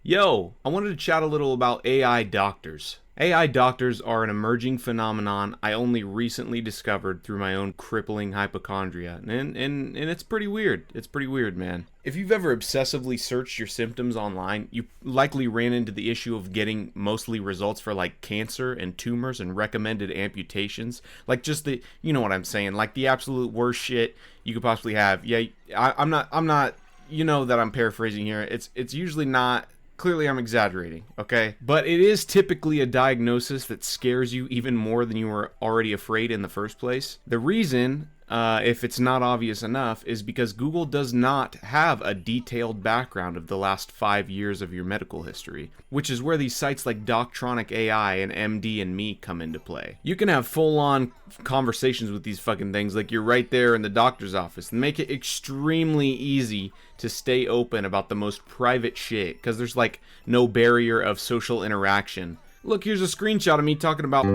Yo, I wanted to chat a little about AI doctors. AI doctors are an emerging phenomenon I only recently discovered through my own crippling hypochondria, and it's pretty weird. It's pretty weird, man. If you've ever obsessively searched your symptoms online, you likely ran into the issue of getting mostly results for like cancer and tumors and recommended amputations. Like just the, you know what I'm saying, like the absolute worst shit you could possibly have. Yeah, I'm not, you know that I'm paraphrasing here. It's usually not. Clearly, I'm exaggerating, okay? But it is typically a diagnosis that scares you even more than you were already afraid in the first place. The reason, if it's not obvious enough, is because Google does not have a detailed background of the last 5 years of your medical history, which is where these sites like Doctronic AI and MD&ME come into play. You can have full-on conversations with these fucking things like you're right there in the doctor's office and make it extremely easy to stay open about the most private shit, because there's like no barrier of social interaction. Look, here's a screenshot of me talking about...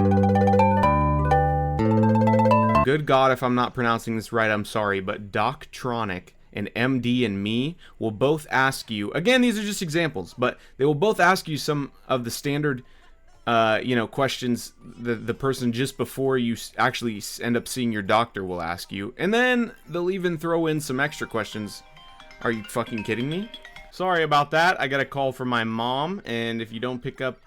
Good God, if I'm not pronouncing this right, I'm sorry, but Doctronic and MD&ME will both ask you, again, these are just examples, but they will both ask you some of the standard questions the person just before you actually end up seeing your doctor will ask you, and then they'll even throw in some extra questions. Are you fucking kidding me? Sorry about that. I got a call from my mom, and if you don't pick up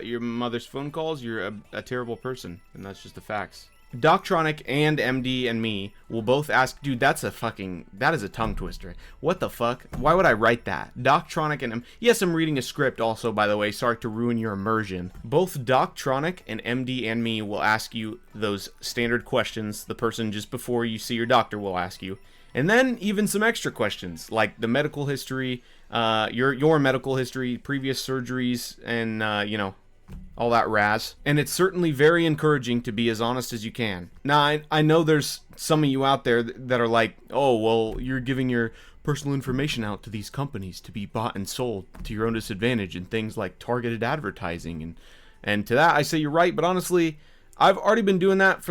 your mother's phone calls, you're a terrible person, and that's just the facts. Doctronic and MD&ME will both ask, dude, that is a tongue twister. What the fuck? Why would I write that? Doctronic and yes, I'm reading a script also, by the way. Sorry to ruin your immersion. Both Doctronic and MD&ME will ask you those standard questions the person just before you see your doctor will ask you. And then even some extra questions, like the medical history, your medical history, previous surgeries, and, all that razz. And it's certainly very encouraging to be as honest as you can. Now, I know there's some of you out there that are like, oh, well, you're giving your personal information out to these companies to be bought and sold to your own disadvantage and things like targeted advertising. And to that, I say you're right. But honestly, I've already been doing that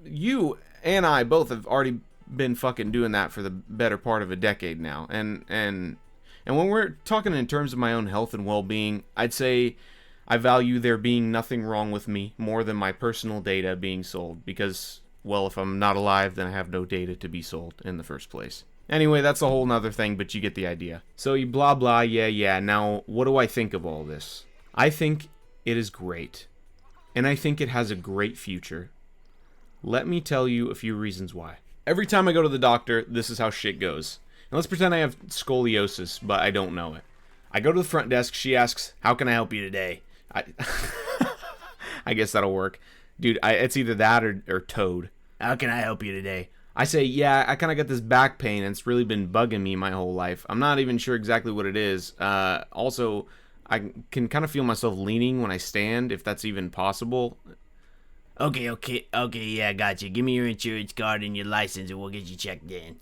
you and I both have already been fucking doing that for the better part of a decade now. And when we're talking in terms of my own health and well-being, I'd say I value there being nothing wrong with me more than my personal data being sold, because, well, if I'm not alive, then I have no data to be sold in the first place. Anyway, that's a whole nother thing, but you get the idea. So you blah blah, yeah. Now, what do I think of all this? I think it is great. And I think it has a great future. Let me tell you a few reasons why. Every time I go to the doctor, this is how shit goes. And let's pretend I have scoliosis, but I don't know it. I go to the front desk, she asks, how can I help you today? I guess that'll work. Dude, it's either that or Toad. How can I help you today? I say, yeah, I kind of got this back pain, and it's really been bugging me my whole life. I'm not even sure exactly what it is. Also, I can kind of feel myself leaning when I stand, if that's even possible. Okay, yeah, gotcha. Give me your insurance card and your license and we'll get you checked in.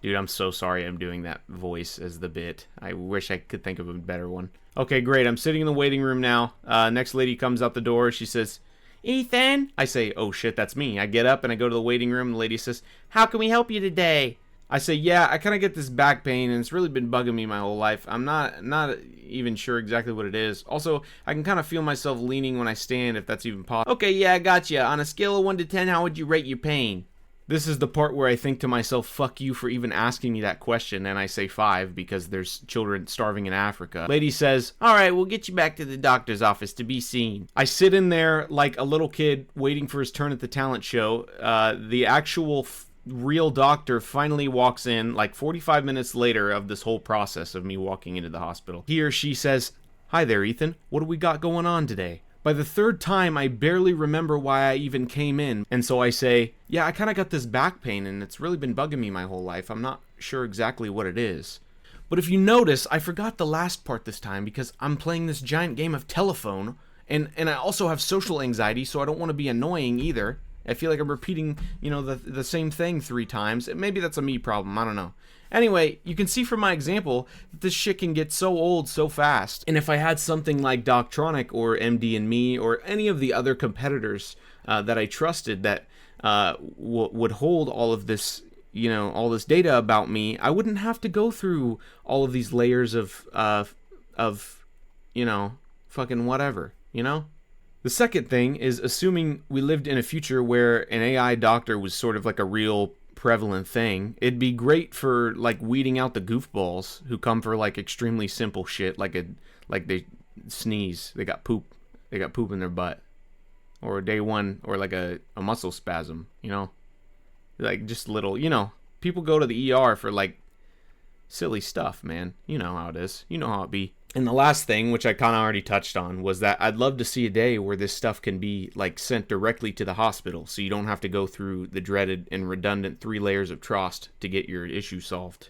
Dude, I'm so sorry I'm doing that voice as the bit. I wish I could think of a better one. Okay, great. I'm sitting in the waiting room now. Next lady comes out the door. She says, Ethan? I say, oh shit, that's me. I get up and I go to the waiting room. The lady says, how can we help you today? I say, yeah, I kind of get this back pain and it's really been bugging me my whole life. I'm not even sure exactly what it is. Also, I can kind of feel myself leaning when I stand, if that's even possible. Okay, yeah, I gotcha. On a scale of 1 to 10, how would you rate your pain? This is the part where I think to myself, fuck you for even asking me that question, and I say 5 because there's children starving in Africa. Lady says, alright, we'll get you back to the doctor's office to be seen. I sit in there like a little kid waiting for his turn at the talent show. The actual real doctor finally walks in like 45 minutes later of this whole process of me walking into the hospital. He or she says, hi there, Ethan. What do we got going on today? By the third time, I barely remember why I even came in, and so I say, yeah, I kind of got this back pain, and it's really been bugging me my whole life. I'm not sure exactly what it is. But if you notice, I forgot the last part this time because I'm playing this giant game of telephone, and I also have social anxiety, so I don't want to be annoying either. I feel like I'm repeating, the same thing 3 times. Maybe that's a me problem, I don't know. Anyway, you can see from my example that this shit can get so old so fast. And if I had something like Doctronic or MD&ME or any of the other competitors that I trusted that would hold all of this, all this data about me, I wouldn't have to go through all of these layers of of, fucking whatever, The second thing is assuming we lived in a future where an AI doctor was sort of like a real prevalent thing. It'd be great for like weeding out the goofballs who come for like extremely simple shit, like they sneeze, they got poop in their butt, or day one, or like a muscle spasm, like just little, people go to the ER for like silly stuff, man. You know how it is. You know how it be. And the last thing, which I kind of already touched on, was that I'd love to see a day where this stuff can be like sent directly to the hospital, so you don't have to go through the dreaded and redundant 3 layers of Trost to get your issue solved.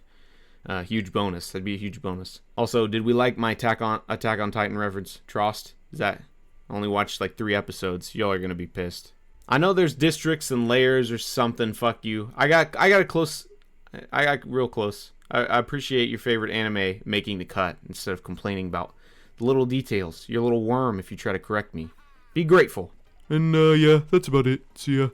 Huge bonus. That'd be a huge bonus. Also, did we like my Attack on Titan reference? Trost? Is that? I only watched like 3 episodes. Y'all are gonna be pissed. I know there's districts and layers or something. Fuck you. I got real close. I appreciate your favorite anime making the cut instead of complaining about the little details. You're a little worm if you try to correct me. Be grateful. And yeah, that's about it. See ya.